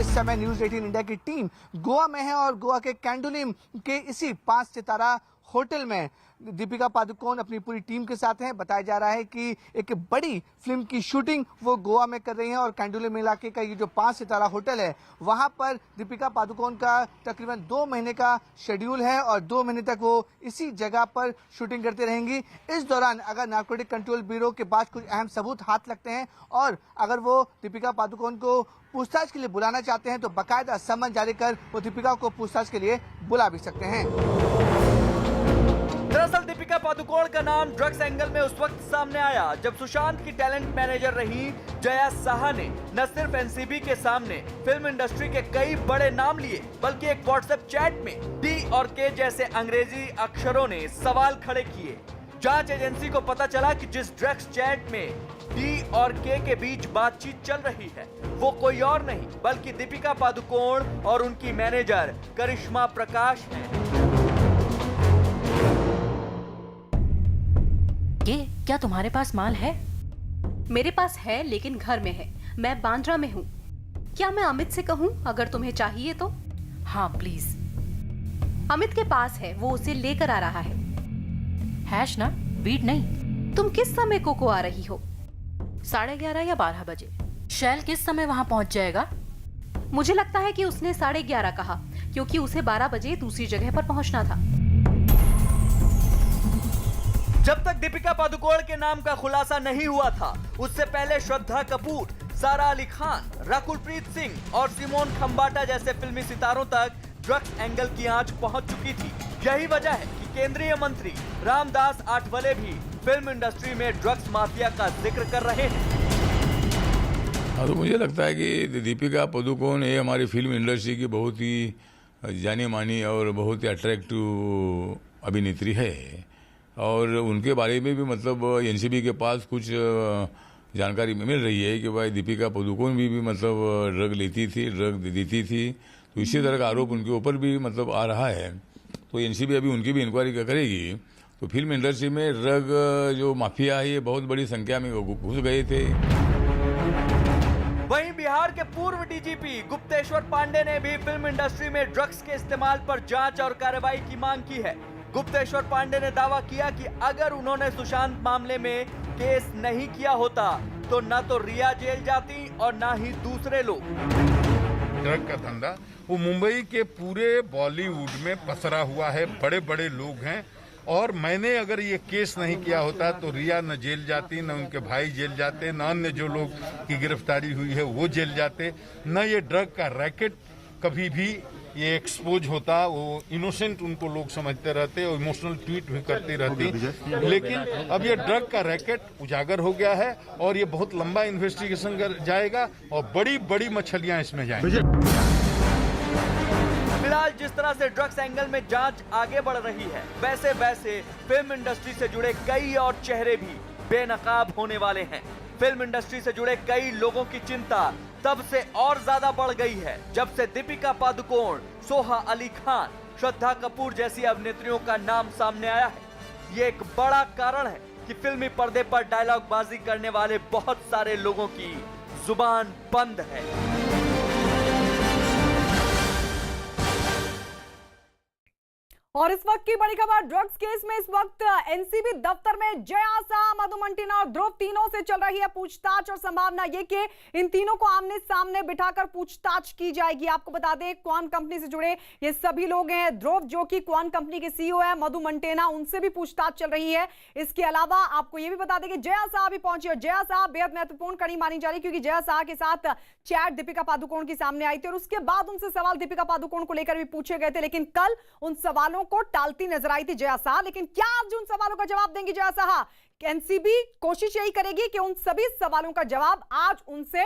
इस समय न्यूज़ 18 इंडिया की टीम गोवा में है और गोवा के कैंडोलिम के इसी 5 सितारा होटल में दीपिका पादुकोण अपनी पूरी टीम के साथ हैं। बताया जा रहा है कि एक बड़ी फिल्म की शूटिंग वो गोवा में कर रही हैं और कैंडोलिम इलाके का ये जो 5 सितारा होटल है वहां पर दीपिका पादुकोण का तकरीबन 2 महीने का शेड्यूल है और 2 महीने तक वो इसी जगह पर शूटिंग करते रहेंगी। इस दौरान अगर नारकोटिक कंट्रोल ब्यूरो के पास कुछ अहम सबूत हाथ लगते हैं और अगर वो दीपिका पादुकोण को पूछताछ के लिए बुलाना चाहते हैं तो बाकायदा समन जारी कर वो दीपिका को पूछताछ के लिए बुला भी सकते हैं। दरअसल दीपिका पादुकोण का नाम ड्रग्स एंगल में उस वक्त सामने आया जब सुशांत की टैलेंट मैनेजर रही जया साहा ने न सिर्फ एनसीबी के सामने फिल्म इंडस्ट्री के कई बड़े नाम लिए बल्कि एक व्हाट्सएप चैट में डी और के जैसे अंग्रेजी अक्षरों ने सवाल खड़े किए। जांच एजेंसी को पता चला कि जिस ड्रग्स चैट में डी और के बीच बातचीत चल रही है वो कोई और नहीं बल्कि दीपिका पादुकोण और उनकी मैनेजर करिश्मा प्रकाश है। ये क्या तुम्हारे पास माल है? मेरे पास है लेकिन घर में है। मैं बांद्रा में हूँ। क्या मैं अमित से कहूँ अगर तुम्हें चाहिए तो? हाँ प्लीज। अमित के पास है, वो उसे लेकर आ रहा है। हैश ना, बीट नहीं। तुम किस समय को आ रही हो? 11:30 या 12 बजे। शैल किस समय वहाँ पहुँच जाएगा? मुझे लगता है कि उसने 11:30 कहा क्योंकि उसे 12 बजे दूसरी जगह पर पहुँचना था। जब तक दीपिका पादुकोण के नाम का खुलासा नहीं हुआ था उससे पहले श्रद्धा कपूर, सारा अली खान, रकुल प्रीत सिंह और सिमोन खंबाटा जैसे फिल्मी सितारों तक ड्रग्स एंगल की आंच पहुंच चुकी थी। यही वजह है कि केंद्रीय मंत्री रामदास आठवले भी फिल्म इंडस्ट्री में ड्रग्स माफिया का जिक्र कर रहे हैं। हाँ, तो मुझे लगता है कि दीपिका पादुकोण ये हमारी फिल्म इंडस्ट्री की बहुत ही जानी मानी और बहुत ही अट्रैक्टिव अभिनेत्री है और उनके बारे में भी मतलब एनसीबी के पास कुछ जानकारी मिल रही है कि भाई दीपिका पादुकोण भी मतलब ड्रग लेती थी, ड्रग देती थी, तो इसी तरह का आरोप उनके ऊपर भी मतलब आ रहा है। तो एनसीबी अभी उनकी भी इंक्वायरी करेगी। तो फिल्म इंडस्ट्री में ड्रग जो माफिया है ये बहुत बड़ी संख्या में घुस गए थे। वहीं बिहार के पूर्व डीजीपी गुप्तेश्वर पांडे ने भी फिल्म इंडस्ट्री में ड्रग्स के इस्तेमाल पर जांच और कार्रवाई की मांग की है। गुप्तेश्वर पांडे ने दावा किया कि अगर उन्होंने सुशांत मामले में केस नहीं किया होता तो न तो रिया जेल जाती और न ही दूसरे लोग। ड्रग का धंधा वो मुंबई के पूरे बॉलीवुड में पसरा हुआ है, बड़े बड़े लोग हैं और मैंने अगर ये केस नहीं किया होता तो रिया न जेल जाती, न उनके भाई जेल जाते, न अन्य जो लोग की गिरफ्तारी हुई है वो जेल जाते, न ये ड्रग का रैकेट कभी भी ये एक्सपोज होता, वो इनोसेंट उनको लोग समझते रहते और इमोशनल ट्वीट भी करती रहती। लेकिन अब ये ड्रग का रैकेट उजागर हो गया है और ये बहुत लंबा इन्वेस्टिगेशन जाएगा और बड़ी बड़ी मछलियां इसमें जाएंगी। फिलहाल जिस तरह से ड्रग्स एंगल में जांच आगे बढ़ रही है, वैसे वैसे फिल्म इंडस्ट्री से जुड़े कई और चेहरे भी बेनकाब होने वाले हैं। फिल्म इंडस्ट्री से जुड़े कई लोगों की चिंता तब से और ज्यादा बढ़ गई है जब से दीपिका पादुकोण, सोहा अली खान, श्रद्धा कपूर जैसी अभिनेत्रियों का नाम सामने आया है। ये एक बड़ा कारण है कि फिल्मी पर्दे पर डायलॉग बाजी करने वाले बहुत सारे लोगों की जुबान बंद है। और इस वक्त की बड़ी खबर, ड्रग्स केस में इस वक्त एनसीबी दफ्तर में जया शाह, मधु मंटेना और ध्रुव तीनों से चल रही है पूछताछ और संभावना ये कि इन तीनों को आमने सामने बिठाकर पूछताछ की जाएगी। आपको बता दें क्वान कंपनी से जुड़े ये सभी लोग हैं। ध्रुव जो कि क्वान कंपनी के सीईओ है, मधु मंटेना, उनसे भी पूछताछ चल रही है। इसके अलावा आपको ये भी बता दें कि जया शाह भी पहुंची और जया शाह बेहद महत्वपूर्ण कड़ी मानी जा रही क्योंकि जया शाह के साथ चैट दीपिका पादुकोण की सामने आई थी और उसके बाद उनसे सवाल दीपिका पादुकोण को लेकर भी पूछे गए थे, लेकिन कल उन सवालों को टालती नजर आई थी जया शाह। लेकिन क्या आज उन सवालों का जवाब देंगी जया शाह? एनसीबी कोशिश यही करेगी कि उन सभी सवालों का जवाब आज उनसे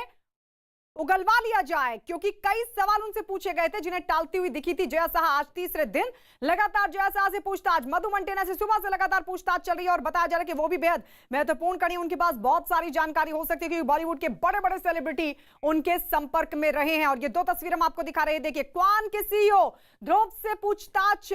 उगलवा लिया जाए क्योंकि कई सवाल उनसे पूछे गए थे जिन्हें टालती हुई दिखी थी जया शाह। आज तीसरे दिन लगातार जया शाह से पूछताछ, मधु मंटेना से सुबह से लगातार पूछताछ चल रही है और बताया जा रहा है कि वो भी बेहद महत्वपूर्ण कड़ी, उनके पास बहुत सारी जानकारी हो सकती है क्योंकि बॉलीवुड के बड़े बड़े सेलिब्रिटी उनके संपर्क में रहे हैं। और ये दो तस्वीरें हम आपको दिखा रहे हैं। देखिए, क्वान के सीईओ ध्रुव से पूछताछ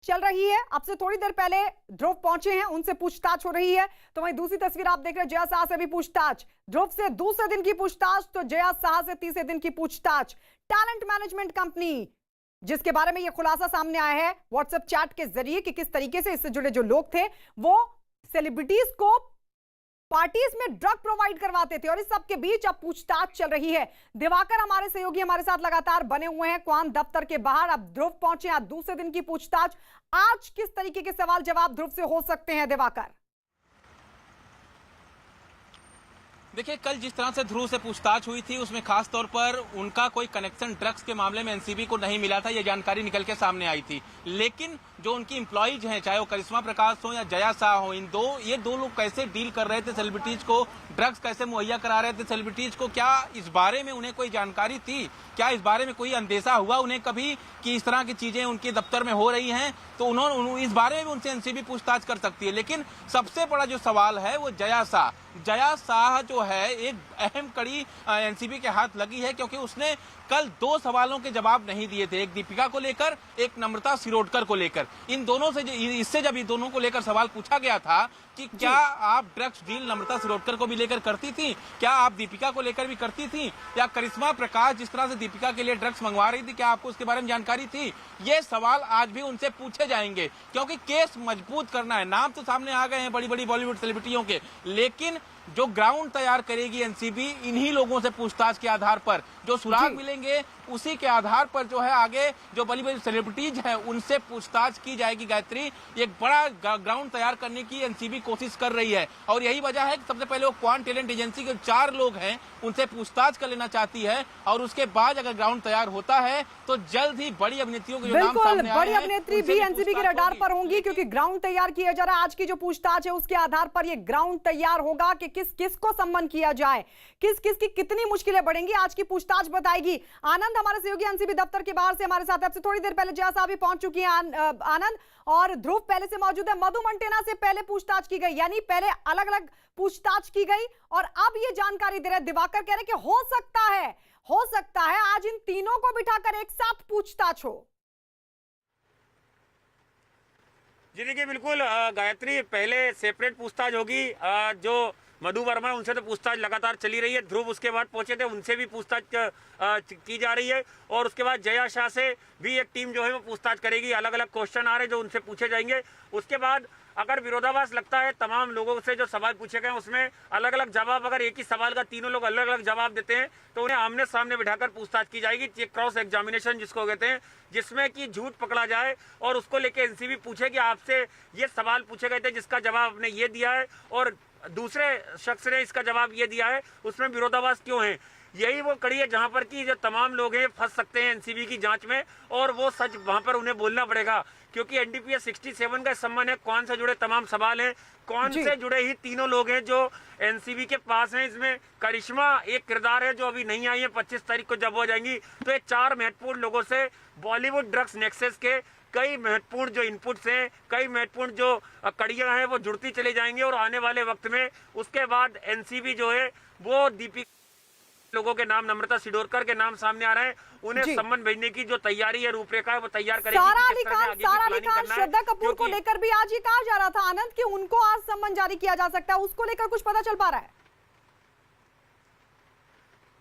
चल रही है। अब से थोड़ी देर पहले ध्रुव पहुंचे हैं, उनसे पूछताछ हो रही है। तो वहीं दूसरी तस्वीर आप देख रहे हैं, जया शाह से भी पूछताछ, ध्रुव से दूसरे दिन की पूछताछ तो जया शाह से तीसरे दिन की पूछताछ। टैलेंट मैनेजमेंट कंपनी जिसके बारे में यह खुलासा सामने आया है व्हाट्सएप चैट के जरिए कि किस तरीके से इससे जुड़े जो लोग थे वो सेलिब्रिटीज को पार्टीज में ड्रग प्रोवाइड करवाते थे और इस सब के बीच अब पूछताछ चल रही है। दिवाकर हमारे सहयोगी हमारे साथ लगातार बने हुए हैं क्वान दफ्तर के बाहर। अब ध्रुव पहुंचे, आज दूसरे दिन की पूछताछ। आज किस तरीके के सवाल जवाब ध्रुव से हो सकते हैं दिवाकर? देखिए, कल जिस तरह से ध्रुव से पूछताछ हुई थी उसमें खास तौर पर उनका कोई कनेक्शन ड्रग्स के मामले में एनसीबी को नहीं मिला था, यह जानकारी निकल के सामने आई थी। लेकिन जो उनकी एम्प्लॉइज हैं, चाहे वो करिश्मा प्रकाश हो या जया शाह हो, ये दो लोग कैसे डील कर रहे थे सेलिब्रिटीज को, ड्रग्स कैसे मुहैया करा रहे थे सेलिब्रिटीज को, क्या इस बारे में उन्हें कोई जानकारी थी? क्या इस बारे में कोई अंदेशा हुआ उन्हें कभी कि इस तरह की चीजें उनके दफ्तर में हो रही हैं? तो उन्होंने इस बारे में भी उनसे एनसीबी पूछताछ कर सकती है। लेकिन सबसे बड़ा जो सवाल है वो जया शाह जो है एक अहम कड़ी एनसीबी के हाथ लगी है क्योंकि उसने कल दो सवालों के जवाब नहीं दिए थे, एक दीपिका को लेकर, एक नम्रता शिरोडकर को लेकर। इन दोनों से इससे जब इन दोनों को लेकर सवाल पूछा गया था कि क्या आप ड्रग्स डील नम्रता शिरोडकर को भी लेकर करती थी, क्या आप दीपिका को लेकर भी करती थी, या करिश्मा प्रकाश जिस तरह से दीपिका के लिए ड्रग्स मंगवा रही थी क्या आपको उसके बारे में जानकारी थी? ये सवाल आज भी उनसे पूछे जाएंगे क्योंकि केस मजबूत करना है। नाम तो सामने आ गए हैं बड़ी बड़ी बॉलीवुड सेलिब्रिटियों के, लेकिन जो ग्राउंड तैयार करेगी एनसीबी इन्हीं लोगों से पूछताछ के आधार पर, जो सुराग मिलेंगे उसी के आधार पर जो है आगे जो बड़ी बड़ी सेलिब्रिटीज हैं उनसे पूछताछ की जाएगी। गायत्री, एक बड़ा ग्राउंड तैयार करने की एनसीबी कोशिश कर रही है और यही वजह है कि सबसे पहले वो क्वान टैलेंट एजेंसी के 4 लोग हैं उनसे पूछताछ कर लेना चाहती है और उसके बाद अगर ग्राउंड तैयार होता है तो जल्द ही बड़ी अभिनेत्रियों के जो नाम सामने आए हैं, बड़ी अभिनेत्री भी एनसीबी के रडार पर होंगी क्योंकि ग्राउंड तैयार किया जा रहा है। आज की जो पूछताछ है उसके आधार पर ये ग्राउंड तैयार होगा कि किस किस को सम्मान किया जाए, किस किस की कितनी मुश्किलें बढ़ेंगी, आज की पूछताछ बताएगी। आनंद हमारे सहयोगी एनसीबी दफ्तर के बाहर से हमारे साथ, अब से थोड़ी देर पहले जया शाह भी पहुंच चुकी है आनंद, और ध्रुव पहले से मौजूद है। मधु मंटेना से पहले पूछताछ की गई, यानी पहले अलग अलग पूछताछ की गई और अब ये जानकारी दे रहे दिवाकर, कह रहे कि हो सकता है आज इन तीनों को बिठाकर एक साथ पूछताछ हो। जी देखिए, बिल्कुल गायत्री, पहले सेपरेट पूछताछ होगी। जो मधु वर्मा उनसे तो पूछताछ लगातार चली रही है, ध्रुव उसके बाद पहुंचे थे उनसे भी पूछताछ की जा रही है और उसके बाद जया शाह से भी एक टीम जो है वो पूछताछ करेगी। अलग अलग क्वेश्चन आ रहे हैं जो उनसे पूछे जाएंगे। उसके बाद अगर विरोधाभास लगता है तमाम लोगों से जो सवाल पूछे गए उसमें अलग अलग जवाब, अगर एक ही सवाल का तीनों लोग अलग अलग जवाब देते हैं तो उन्हें आमने सामने बिठाकर पूछताछ की जाएगी। क्रॉस एग्जामिनेशन जिसको कहते हैं, जिसमें कि झूठ पकड़ा जाए और उसको लेके एनसीबी पूछे कि आपसे ये सवाल पूछे गए थे जिसका जवाब आपने ये दिया है और दूसरे शख्स ने इसका जवाब ये दिया है, उसमें विरोधाभास क्यों है। यही वो कड़ी है जहां पर कि जो तमाम लोग हैं फंस सकते हैं एनसीबी की जांच में, और वो सच वहां पर उन्हें बोलना पड़ेगा, क्योंकि एनडीपीएस 67 का संबंध है, कौन से जुड़े तमाम सवाल हैं, कौन से जुड़े ही तीनों लोग हैं जो एनसीबी के पास हैं। इसमें करिश्मा एक किरदार है जो अभी नहीं आई है, 25 तारीख को जब हो जाएंगी। तो ये 4 महत्वपूर्ण लोगों से बॉलीवुड ड्रग्स नेक्सस के कई महत्वपूर्ण जो इनपुट्स हैं, कई महत्वपूर्ण जो कड़ियां हैं वो जुड़ती चली जाएंगी, और आने वाले वक्त में उसके बाद एनसीबी जो है वो दीपिका लोगों के नाम, नम्रता सिडोरकर के नाम सामने आ रहे हैं, उन्हें सम्मन भेजने की जो तैयारी है, रूपरेखा है, वो तैयार करेगी। सारा अली खान श्रद्धा कपूर को लेकर भी आज ये कहा जा रहा था आनंद कि उनको आज सम्मन जारी किया जा सकता है, उसको लेकर कुछ पता चल पा रहा है?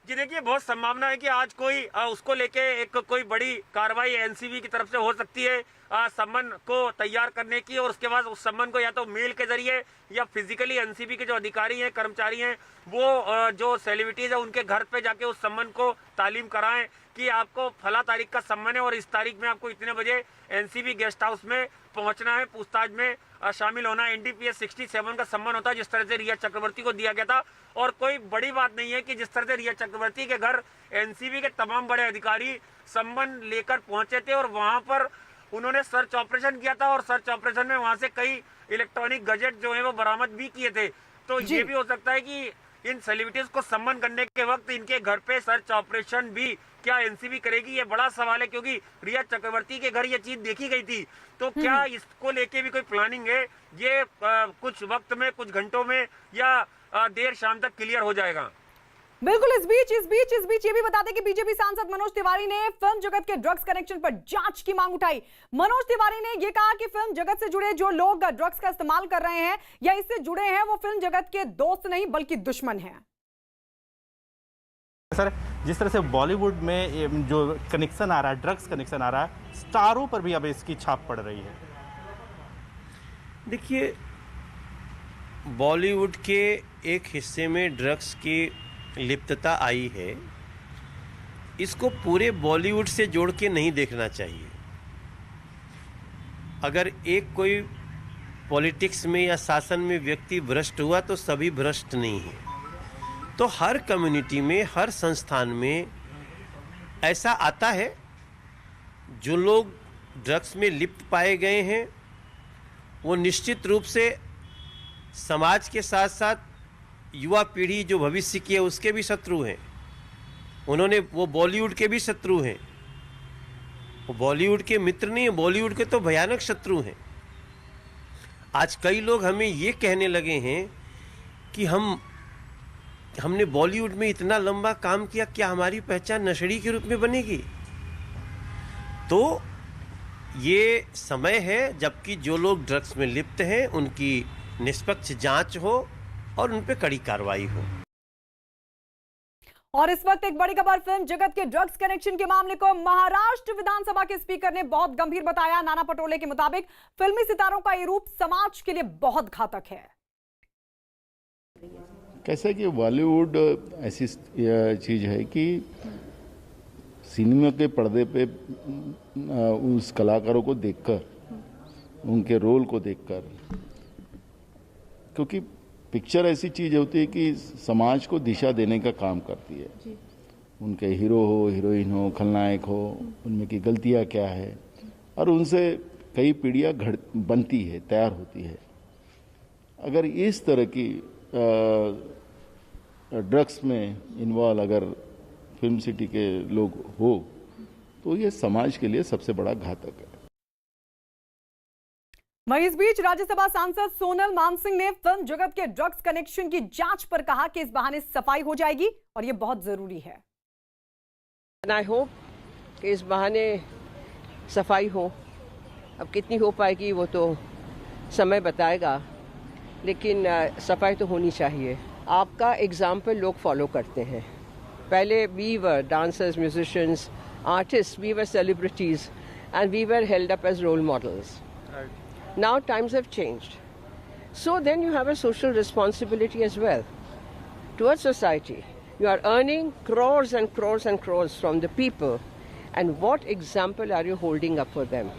जी देखिए, बहुत संभावना है कि आज कोई उसको लेके एक कोई बड़ी कार्रवाई एनसीबी की तरफ से हो सकती है सम्मन को तैयार करने की, और उसके बाद उस सम्मन को या तो मेल के जरिए या फिजिकली एनसीबी के जो अधिकारी हैं, कर्मचारी हैं, वो जो सेलिब्रिटीज है उनके घर पे जाके उस सम्मन को तालीम कराएं कि आपको फला तारीख का सम्मन है और इस तारीख में आपको इतने बजे एनसीबी गेस्ट हाउस में पहुंचना है, पूछताछ में शामिल होना है। एनडीपीएस 67 का सम्मन होता है जिस तरह से रिया चक्रवर्ती को दिया गया था, और कोई बड़ी बात नहीं है कि जिस तरह से रिया चक्रवर्ती के घर एनसीबी के तमाम बड़े अधिकारी सम्मन लेकर पहुंचे थे, और वहां पर उन्होंने सर्च ऑपरेशन किया था, और सर्च ऑपरेशन में वहां से कई इलेक्ट्रॉनिक गजेट जो है वो बरामद भी किए थे। तो ये भी हो सकता है कि इन सेलिब्रिटीज को सम्मन करने के वक्त इनके घर पे सर्च ऑपरेशन भी क्या एनसीबी करेगी, ये बड़ा सवाल है, क्योंकि रिया चक्रवर्ती के घर ये चीज देखी गई थी। तो क्या इसको लेके भी कोई प्लानिंग है, ये कुछ वक्त में, कुछ घंटों में या देर शाम तक क्लियर हो जाएगा। बिल्कुल। इस बीच ये भी बता दें कि बीजेपी सांसद मनोज तिवारी ने फिल्म जगत के ड्रग्स कनेक्शन पर जांच की मांग उठाई। मनोज तिवारी ने यह कहा कि फिल्म जगत से जुड़े जो लोग ड्रग्स का इस्तेमाल कर रहे हैं या इससे जुड़े हैं, वो फिल्म जगत के दोस्त नहीं बल्कि दुश्मन हैं। सर, जिस तरह से बॉलीवुड में जो कनेक्शन आ रहा है, ड्रग्स कनेक्शन आ रहा है, स्टारों पर भी अब इसकी छाप पड़ रही है। देखिए, बॉलीवुड के एक हिस्से में ड्रग्स की लिप्तता आई है, इसको पूरे बॉलीवुड से जोड़ के नहीं देखना चाहिए। अगर एक कोई पॉलिटिक्स में या शासन में व्यक्ति भ्रष्ट हुआ तो सभी भ्रष्ट नहीं है। तो हर कम्युनिटी में, हर संस्थान में ऐसा आता है, जो लोग ड्रग्स में लिप्त पाए गए हैं वो निश्चित रूप से समाज के साथ साथ युवा पीढ़ी जो भविष्य की है उसके भी शत्रु हैं। वो बॉलीवुड के भी शत्रु हैं। वो बॉलीवुड के मित्र नहीं है, बॉलीवुड के तो भयानक शत्रु हैं। आज कई लोग हमें ये कहने लगे हैं कि हमने बॉलीवुड में इतना लंबा काम किया, क्या हमारी पहचान नशेड़ी के रूप में बनेगी? तो ये समय है जबकि जो लोग ड्रग्स में लिप्त हैं उनकी निष्पक्ष जांच हो और उन पे कड़ी कार्रवाई हो। और इस वक्त एक बड़ी खबर, फिल्म जगत के ड्रग्स कनेक्शन के मामले को महाराष्ट्र विधानसभा के स्पीकर ने बहुत गंभीर बताया। नाना पटोले के मुताबिक फिल्मी सितारों का ये रूप समाज के लिए बहुत घातक है। कैसा कि बॉलीवुड ऐसी चीज है कि सिनेमा के पर्दे पे उस कलाकारों को देखकर, उनके रोल को देखकर, क्योंकि पिक्चर ऐसी चीज होती है कि समाज को दिशा देने का काम करती है। उनके हीरो हो, हीरोइन हो, खलनायक हो, उनमें की गलतियां क्या है, और उनसे कई पीढ़ियां बनती है, तैयार होती है। अगर इस तरह की ड्रग्स में इन्वॉल्व अगर फिल्म सिटी के लोग हो तो ये समाज के लिए सबसे बड़ा घातक है। वहीं इस बीच राज्यसभा सांसद सोनल मानसिंह ने फिल्म जगत के ड्रग्स कनेक्शन की जांच पर कहा कि इस बहाने सफाई हो जाएगी और ये बहुत जरूरी है। आई होप कि इस बहाने सफाई हो। अब कितनी हो पाएगी वो तो समय बताएगा, लेकिन सफाई तो होनी चाहिए। आपका एग्जाम्पल लोग फॉलो करते हैं। पहले we were dancers, musicians, artist, we were celebrities and we were held up as role models. Now times have changed. So then you have a social responsibility as well towards society. You are earning crores and crores and crores from the people, and what example are you holding up for them?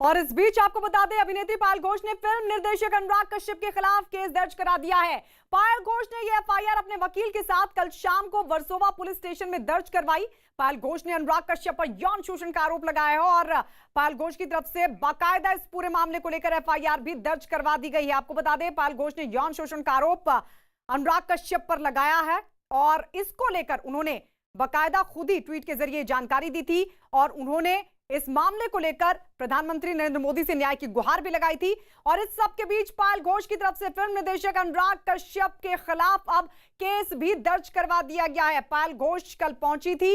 और इस बीच आपको बता दें, अभिनेत्री पायल घोष ने film निर्देशक अनुराग कश्यप के खिलाफ केस दर्ज करा दिया है। पायल घोष ने यह एफआईआर अपने वकील के साथ कल शाम को वर्सोवा पुलिस स्टेशन में दर्ज करवाई। पायल घोष ने अनुराग कश्यप पर यौन शोषण का आरोप लगाया है और पायल घोष की तरफ से बाकायदा इस पूरे मामले को लेकर एफआईआर भी दर्ज करवा दी गई है। आपको बता दें, पायल घोष ने यौन शोषण का आरोप अनुराग कश्यप पर लगाया है और इसको लेकर उन्होंने बाकायदा खुद ही ट्वीट के जरिए जानकारी दी थी और उन्होंने इस मामले को लेकर प्रधानमंत्री नरेंद्र मोदी से न्याय की गुहार भी लगाई थी। और इस सब के बीच पायल घोष की तरफ से फिल्म निर्देशक अनुराग कश्यप के खिलाफ अब केस भी दर्ज करवा दिया गया है। पायल घोष कल पहुंची थी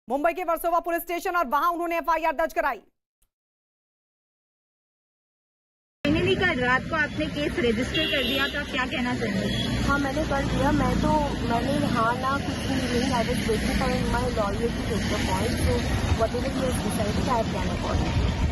मुंबई के वर्सोवा पुलिस स्टेशन और वहां उन्होंने एफआईआर दर्ज कराई। फाइनली कल रात को आपने केस रजिस्टर कर दिया, तो आप क्या कहना चाहेंगे? हाँ, मैंने कर दिया। मैंने हाँ ना कुछ भी नहीं, I was waiting for my lawyer to take the point, so whatever he has decided I have done accordingly.